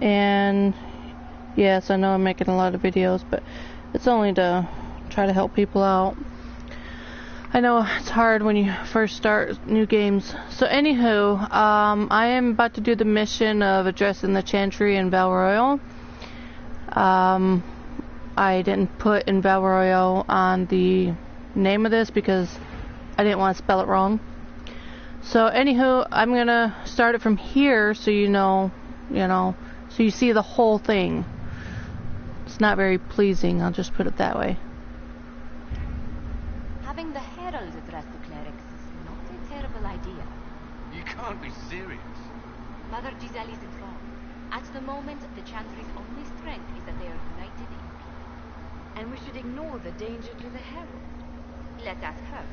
and yes, I know I'm making a lot of videos, but it's only to try to help people out. I know it's hard when you first start new games. So anywho, I am about to do the mission of addressing the chantry in Val Royale. I didn't put in Val Royale on the name of this because I didn't want to spell it wrong. So anywho, I'm gonna start it from here so you know, so you see the whole thing. It's not very pleasing, I'll just put it that way. Having the herald address the clerics is not a terrible idea. You can't be serious. Mother Giselle is wrong. At the moment, the chantry's only strength is that they are united in peace. And we should ignore the danger to the herald. Let's ask her.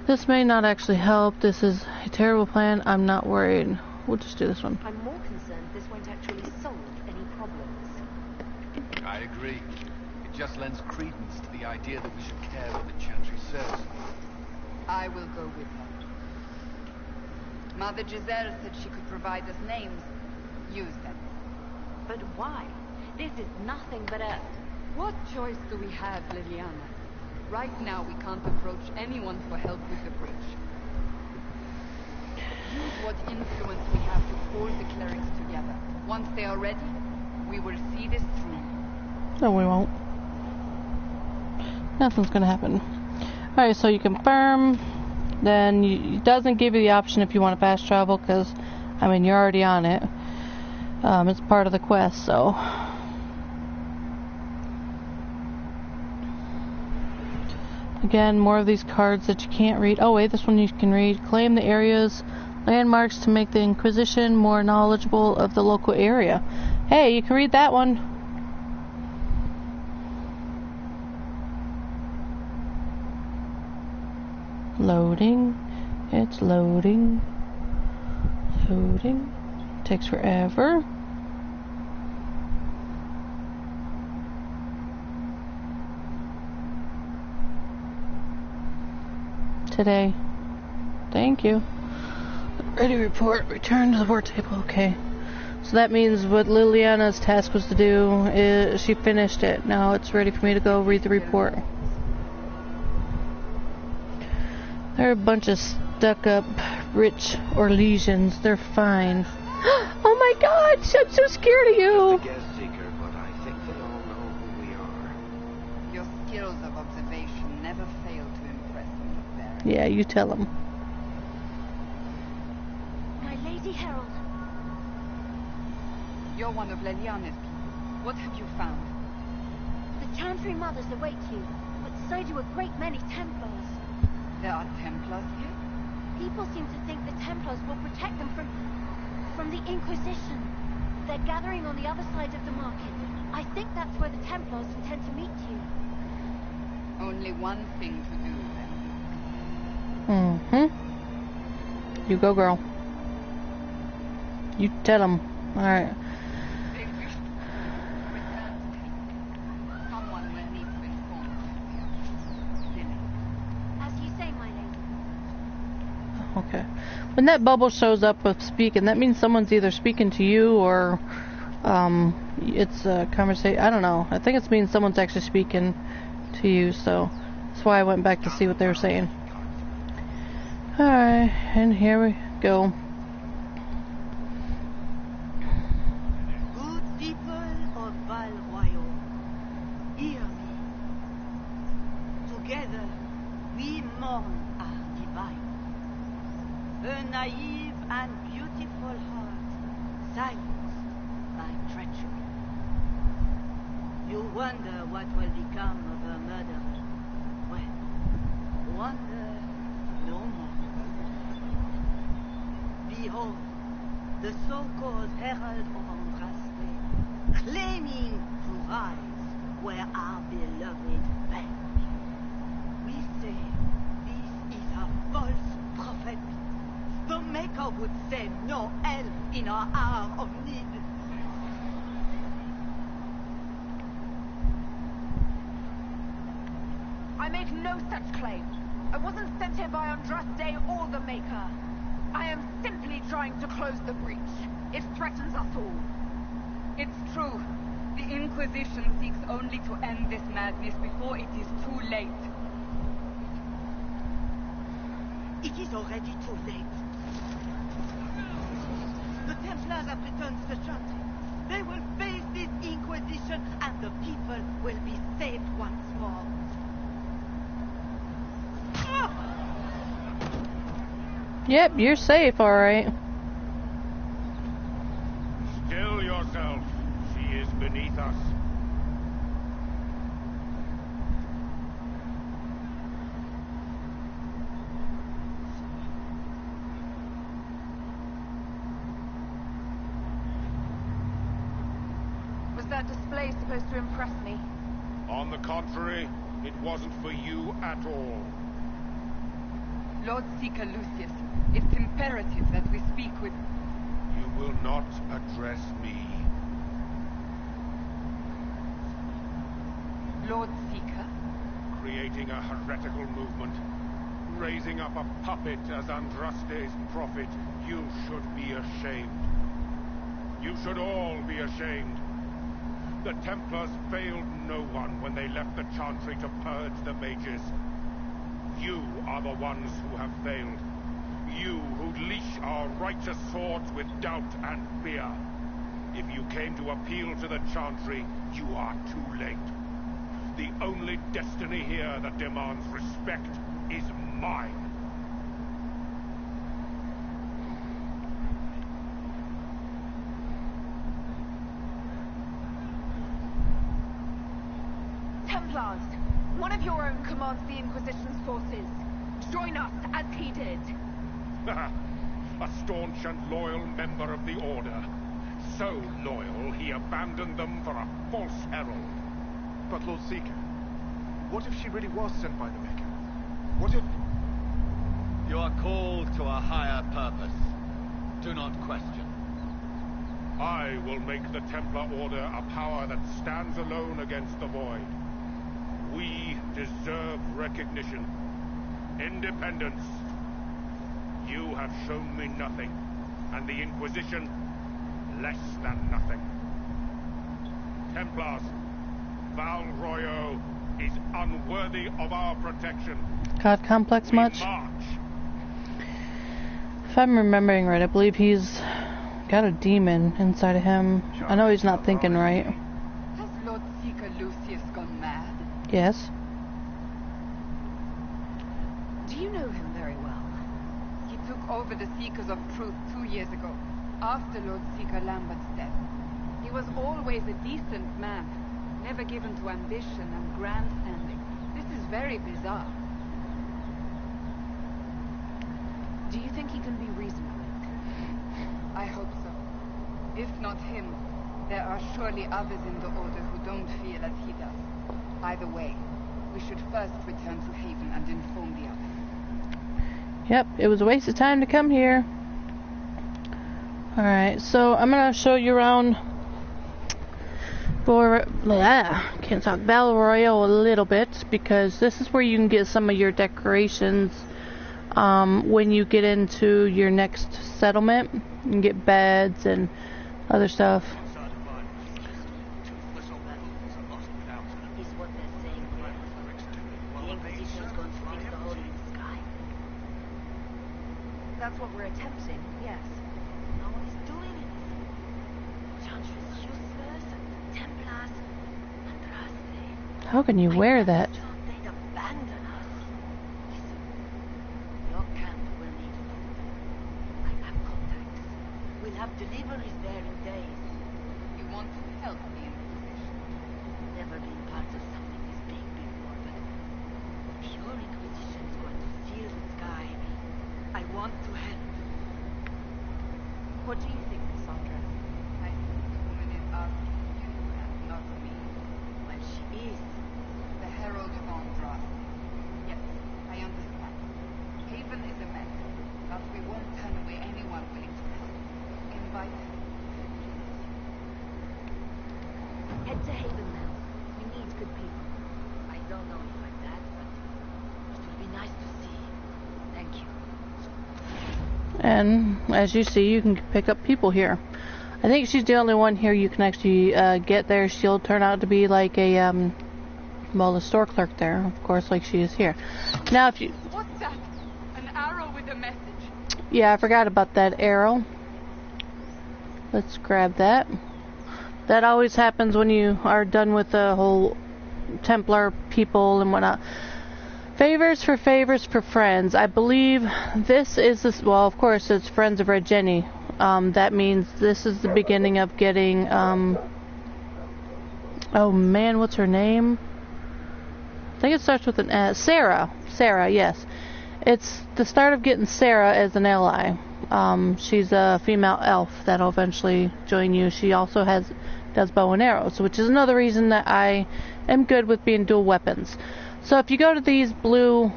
This may not actually help. This is a terrible plan. I'm not worried. We'll just do this one. I'm more concerned this won't actually solve any problems. I agree. It just lends credence to the idea that we should care what the chantry says. I will go with her. Mother Giselle said she could provide us names. Use them. But why? This is nothing but a... What choice do we have, Liliana? Right now we can't approach anyone for help with the bridge. Use what influence we have to hold the clerics together. Once they are ready, we will see this through. No, we won't. Nothing's gonna happen. Alright, so you confirm. Then it doesn't give you the option if you want to fast travel, because, I mean, you're already on it. It's part of the quest, so... Again, more of these cards that you can't read. Oh wait, this one you can read. Claim the area's landmarks to make the Inquisition more knowledgeable of the local area. Hey, you can read that one. Loading. It's loading. Loading. Takes forever. Today. Thank you. Ready report. Return to the work table. Okay. So that means what Liliana's task was to do is she finished it. Now it's ready for me to go read the report. They're a bunch of stuck-up rich Orlesians. They're fine. Oh my God! I'm so scared of you. Your skills of observation never fail to impress me, Baron. Yeah, you tell them. My Lady Herald. You're one of Liliana's people. What have you found? The chantry mothers await you, but so do a great many Templars. There are Templars here? People seem to think the Templars will protect them from the Inquisition. They're gathering on the other side of the market. I think that's where the Templars intend to meet you. Only one thing to do, then. You go, girl. You tell them. Alright. Someone will need to inform them. As you say, my lady. Okay. When that bubble shows up with speaking, that means someone's either speaking to you or it's a conversation. I don't know. I think it means someone's actually speaking to you, so that's why I went back to see what they were saying. Alright, and here we go. Good people of Val Royale, hear me. Together, we mourn our divine. A naive and beautiful heart, silenced by treachery. You wonder what will become of her murderer. Well, wonder no more. Behold, the so-called Herald of Andraste, claiming to rise where our beloved bent. We say this is a false prophet. The Maker would send no help in our hour of need. I make no such claim. I wasn't sent here by Andraste or the Maker. I am simply trying to close the breach. It threatens us all. It's true. The Inquisition seeks only to end this madness before it is too late. It is already too late. The Templars have returned to the chantry. They will face this Inquisition, and the people will be saved once more. Yep, you're safe, alright. Still yourself. She is beneath us. Was that display supposed to impress me? On the contrary, it wasn't for you at all. Lord Seeker Lucius, it's imperative that we speak with... You will not address me. Lord Seeker? Creating a heretical movement. Raising up a puppet as Andraste's prophet. You should be ashamed. You should all be ashamed. The Templars failed no one when they left the Chantry to purge the mages. You are the ones who have failed. You who leash our righteous swords with doubt and fear. If you came to appeal to the Chantry, you are too late. The only destiny here that demands respect is mine. Templars! One of your own commands the Inquisition's forces. Join us, as he did. A staunch and loyal member of the Order. So loyal, he abandoned them for a false herald. But Lord Seeker, what if she really was sent by the Maker? What if... You are called to a higher purpose. Do not question. I will make the Templar Order a power that stands alone against the Void. We deserve recognition. Independence. You have shown me nothing, and the Inquisition less than nothing. Templars, Val Royo is unworthy of our protection. God complex We much? march. If I'm remembering right, I believe he's got a demon inside of him. I know he's not thinking right. Has Lord Seeker Lucius gone mad? Yes. Do you know him very well? He took over the Seekers of Truth 2 years ago, after Lord Seeker Lambert's death. He was always a decent man, never given to ambition and grandstanding. This is very bizarre. Do you think he can be reasoned with? I hope so. If not him, there are surely others in the Order who don't feel as he does. Either way, we should first return to Haven and inform the others. Yep, it was a waste of time to come here. Alright, so I'm gonna show you around for can't talk Battle Royale a little bit, because this is where you can get some of your decorations when you get into your next settlement. You can get beds and other stuff. Is what they're saying here. The Inquisition is going to fix the hole in the sky. That's what we're attempting, yes. No one is doing it. Chantry's useless, and the Templars, Andraste. How can you wear that? They'd abandon us. Listen, your camp will need food. I have contacts. We'll have deliveries there in days. You want to help the Inquisition? Never been part of something this big before, but if your Inquisition is going to seal the sky, I want to help. What do you think, Cassandra? I think the woman is asking you and not me. Well, she is. The Herald of Andraste. Yes, I understand. Haven is a mess, but we won't turn away anyone willing to help. Invite him. Head to Haven now. We need good people. I don't know you like that, but it would be nice to see. Thank you. And as you see, you can pick up people here. I think she's the only one here you can actually get there. She'll turn out to be like a, well, the store clerk there, of course, like she is here. Now, if you... What's that? An arrow with a message. Yeah, I forgot about that arrow. Let's grab that. That always happens when you are done with the whole Templar people and whatnot. Favors for friends. I believe this is this. Well, of course, it's Friends of Red Jenny. That means this is the beginning of getting. Oh man, what's her name? I think it starts with an S. Sarah. Sarah, yes. It's the start of getting Sarah as an ally. She's a female elf that'll eventually join you. She also does bow and arrows, which is another reason that I am good with being dual weapons. So if you go to these blue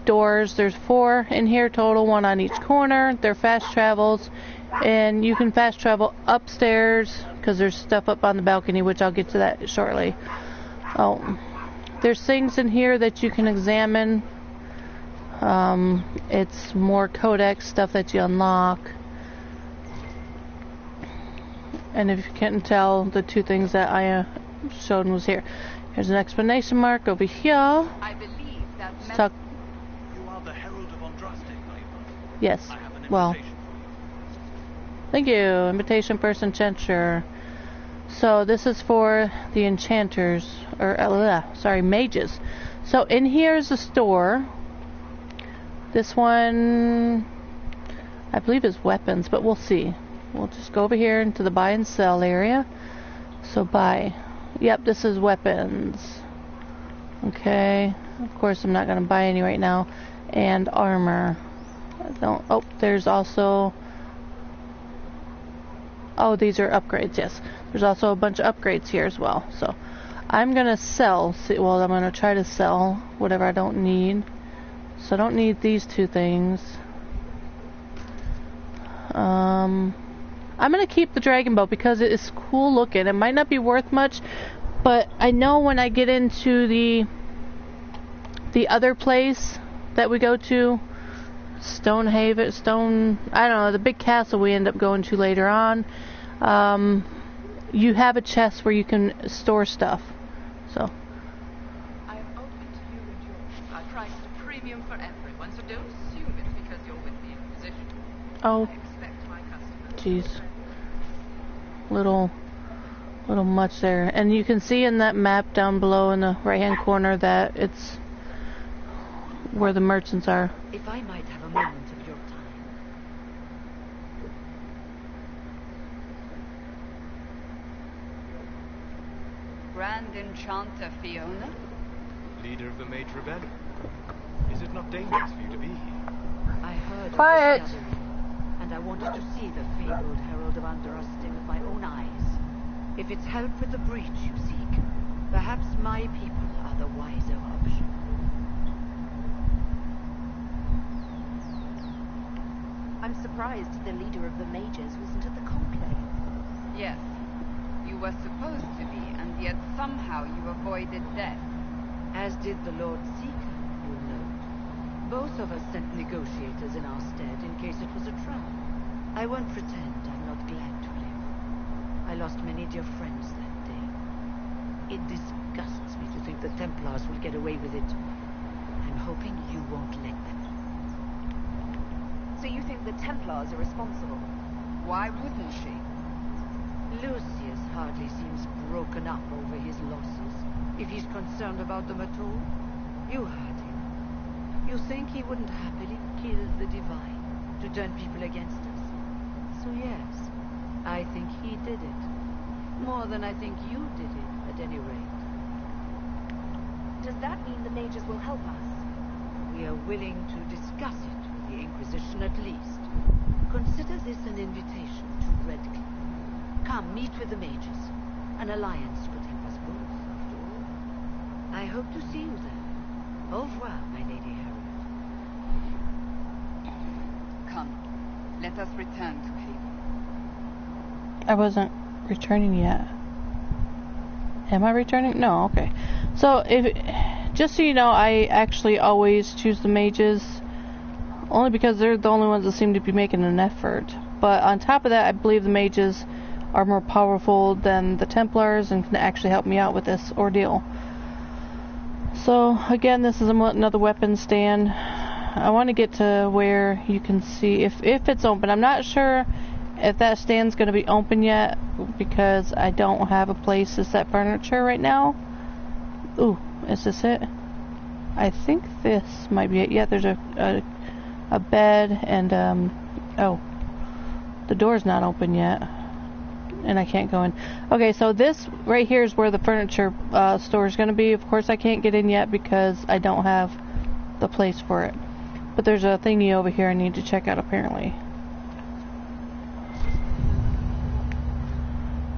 doors, there's 4 in here total, 1 on each corner. They're fast travels, and you can fast travel upstairs because there's stuff up on the balcony, which I'll get to that shortly. Oh, there's things in here that you can examine. It's more codex stuff that you unlock. And if you can't tell, the 2 things that I showed was here. Here's an exclamation mark over here. I believe that You are the Herald of Andraste, are you not? Yes. I have an Well, invitation for you. thank you. Invitation first enchanter. So this is for the enchanters, or mages. So in here is a store. This one, I believe, is weapons, but we'll see. We'll just go over here into the buy and sell area. So buy. Yep, this is weapons. Okay. Of course, I'm not going to buy any right now. And armor. Oh, there's also... Oh, these are upgrades, yes. There's also a bunch of upgrades here as well. So I'm going to sell. Well, I'm going to try to sell whatever I don't need. So I don't need these 2 things. I'm going to keep the dragon bow because it is cool looking. It might not be worth much, but I know when I get into the other place that we go to, Stonehaven, I don't know, the big castle we end up going to later on, you have a chest where you can store stuff. So I'm open to you and yours. I priced a premium for everyone, so don't assume it's because you're with the Inquisition. oh, I expect my customers. jeez, little much there. And you can see in that map down below in the right hand corner that it's where the merchants are. If I might have a moment of your time. Grand Enchanter Fiona? Leader of the Mage Rebellion. Is it not dangerous for you to be here? I heard Quiet. of this gathering, and I wanted to see the fabled Herald of Andraste with my own eyes. If it's help with the breach you seek, perhaps my people are the wiser option. I'm surprised the leader of the mages wasn't at the conclave. Yes. You were supposed to be, and yet somehow you avoided death. As did the Lord Seeker, you'll note. Both of us sent negotiators in our stead in case it was a trap. I won't pretend I'm not glad to live. I lost many dear friends that day. It disgusts me to think the Templars will get away with it. I'm hoping you won't let them. So you think the Templars are responsible? Why wouldn't she? Lucius hardly seems broken up over his losses, if he's concerned about them at all. You heard him. You think he wouldn't happily kill the Divine to turn people against us? So yes, I think he did it. More than I think you did it, at any rate. Does that mean the mages will help us? We are willing to discuss it with the Inquisition at least. Consider this an invitation to Redcliffe. Come, meet with the mages. An alliance could help us both, after all. I hope to see you there. Au revoir, my Lady Herald. Come, let us return to Haven. I wasn't returning yet. Am I returning? No, okay. So, just so you know, I actually always choose the mages only because they're the only ones that seem to be making an effort. But on top of that, I believe the mages are more powerful than the Templars and can actually help me out with this ordeal. So again, this is another weapon stand. I want to get to where you can see if it's open. I'm not sure if that stand's going to be open yet because I don't have a place to set furniture right now. Ooh, is this it? I think this might be it. Yeah, there's a bed and oh, the door's not open yet and I can't go in. Okay, so this right here is where the furniture store is going to be. Of course I can't get in yet because I don't have the place for it, but there's a thingy over here I need to check out apparently.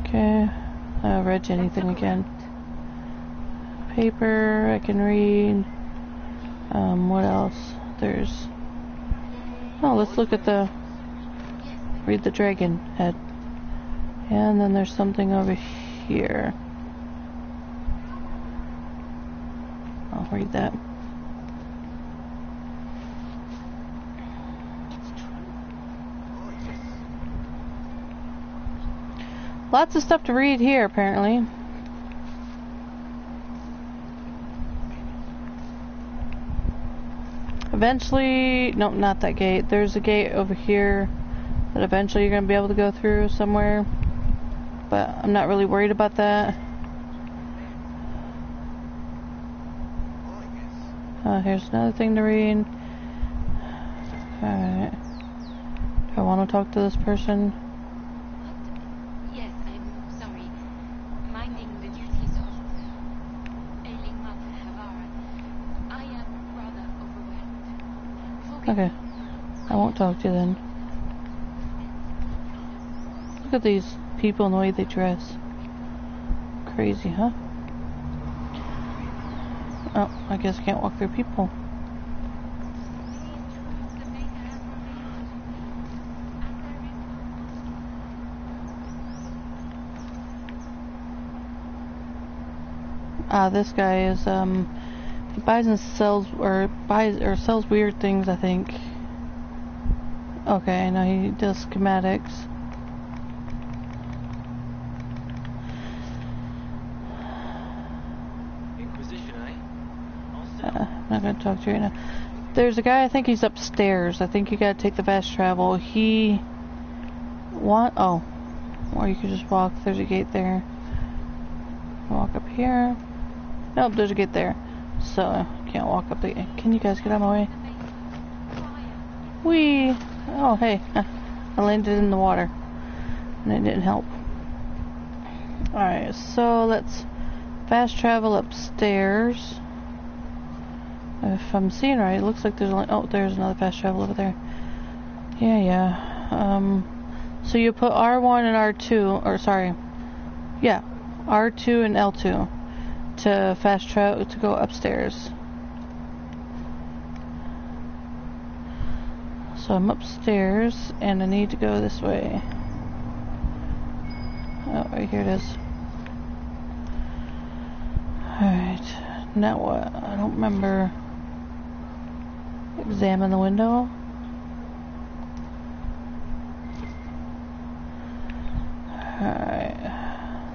Okay, read anything again. Paper I can read. What else? There's, oh, let's look at the, read the dragon head. And then there's something over here. I'll read that. Lots of stuff to read here, apparently. Eventually, no, not that gate. There's a gate over here that eventually you're going to be able to go through somewhere. But I'm not really worried about that. Here's another thing to read. Alright. Do I want to talk to this person? Yes, I'm sorry. Minding the duties of ailing Mother Havara. I am rather overwhelmed. Okay. I won't talk to you then. Look at these people and the way they dress. Crazy, huh? Oh, I guess I can't walk through people. This guy is, he buys and sells, or sells weird things, I think. Okay, I know he does schematics. I'm not going to talk to you right now. There's a guy, I think he's upstairs. I think you got to take the fast travel. Oh, or you could just walk. There's a gate there. Walk up here. Nope, there's a gate there. So, I can't walk up the... Can you guys get out of my way? Whee! Oh, hey. I landed in the water. And it didn't help. Alright, so let's fast travel upstairs. If I'm seeing right, it looks like there's only... Oh, there's another fast travel over there. Yeah. So you put R1 and R2, or sorry. Yeah, R2 and L2 to fast travel, to go upstairs. So I'm upstairs, and I need to go this way. Oh, right here it is. Alright, now what? I don't remember. Examine the window. Alright.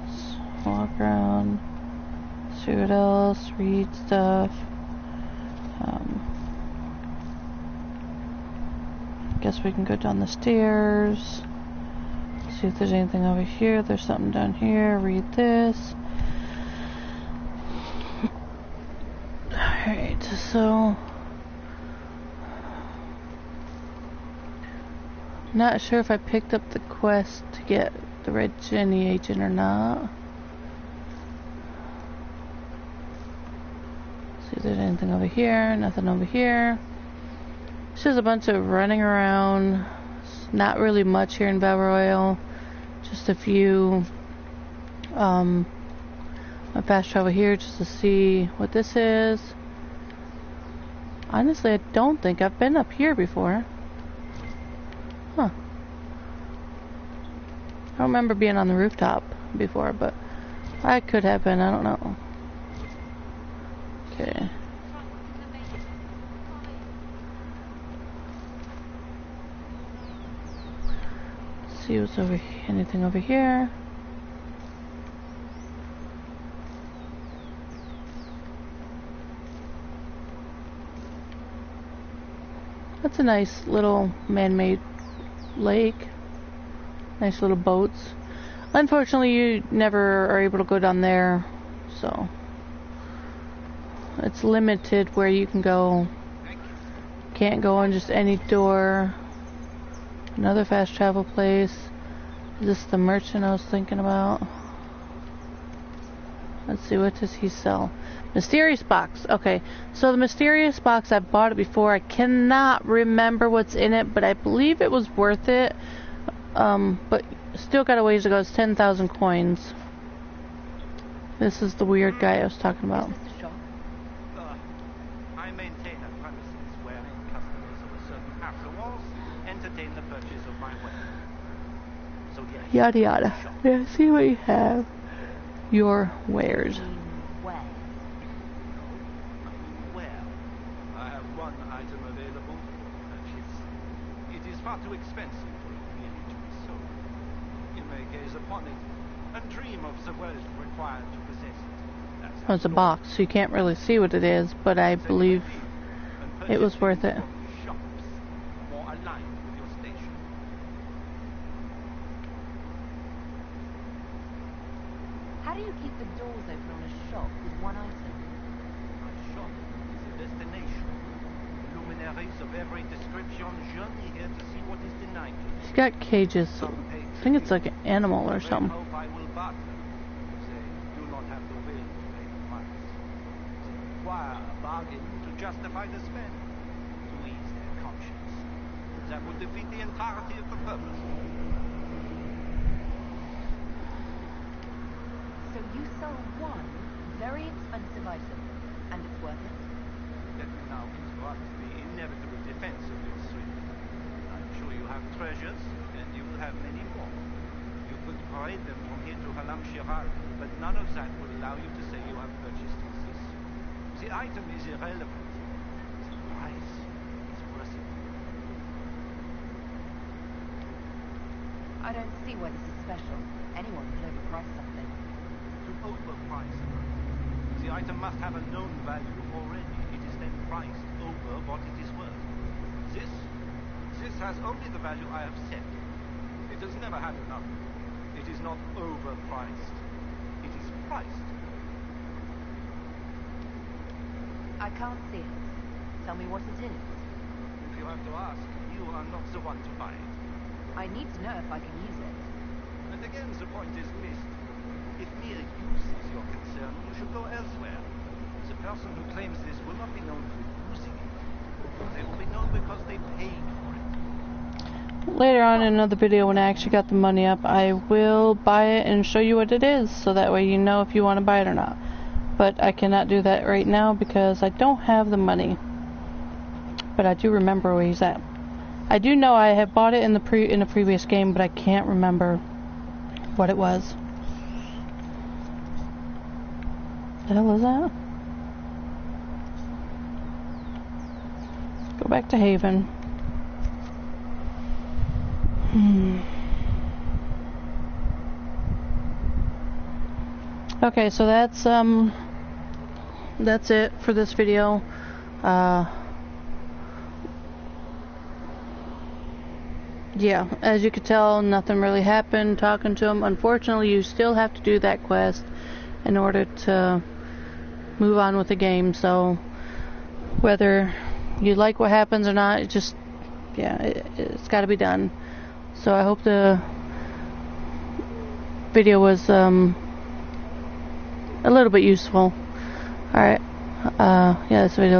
Let's walk around. See what else. Read stuff. Guess we can go down the stairs. See if there's anything over here. There's something down here. Read this. Alright, so... Not sure if I picked up the quest to get the Red Jenny agent or not. See if there's anything over here. Nothing over here. It's just a bunch of running around. It's not really much here in Battle Royale. Just a few. I fast travel here just to see what this is. Honestly, I don't think I've been up here before. Huh. I don't remember being on the rooftop before, but I could have been, I don't know. Okay. see what's over here. Anything over here? That's a nice little man-made lake. Nice little boats. Unfortunately, you never are able to go down there, so it's limited where you can go. Can't go on just any door. Another fast travel place. Is this the merchant I was thinking about? Let's see, what does he sell? Mysterious box. Okay, so the mysterious box, I bought it before. I cannot remember what's in it, but I believe it was worth it. But still got a ways to go. It's 10,000 coins. This is the weird guy I was talking about. Is this the shop? I maintain a premises wherein customers of a certain affluence entertain the purchase of my ware. So yes. Yada yada. Yeah, see what you have. Your wares. Well, I have one item available for purchase. It is far too expensive for it really to be sold. You may gaze upon it and dream of the wealth required to possess it. That's Oh, it's a box, so you can't really see what it is, but I believe it was worth it. Shops more aligned with your station. How do you keep the doors open on a shop with one item? My shop is a destination. Luminaries of every description journey here to see what is denied to them. He's got cages. I think it's like an animal or something. Hope I will barter. They do not have the will to pay the price. They require a bargain to justify the spend, to ease their conscience. That would defeat the entirety of the purpose. So you sell one very expensive item, and it's worth it? Let me now interrupt the inevitable defense of your suit. I'm sure you have treasures, and you will have many more. You could parade them from here to Halam Shiral, but none of that will allow you to say you have purchased this. The item is irrelevant. The price is worth it. I don't see why this is special. Anyone could overprice something. To overprice it. The item must have a known value already. It is then priced over what it is worth. This has only the value I have set. It has never had enough. It is not overpriced. It is priced. I can't see it. Tell me what it is. If you have to ask, you are not the one to buy it. I need to know if I can use it. And again, the point is missed. If mere use is your concern, you should go elsewhere. The person who claims this will not be known for using it. They will be known because they paid for it. Later on in another video, when I actually got the money up, I will buy it and show you what it is, so that way you know if you want to buy it or not. But I cannot do that right now because I don't have the money. But I do remember where he's at. I do know I have bought it in the previous game, but I can't remember what it was. The hell is that? Go back to Haven. Okay, so that's it for this video. Yeah, as you could tell, nothing really happened talking to him. Unfortunately, you still have to do that quest in order to move on with the game. So whether you like what happens or not, it just, yeah, it's got to be done. So I hope the video was a little bit useful. Alright, yeah, this video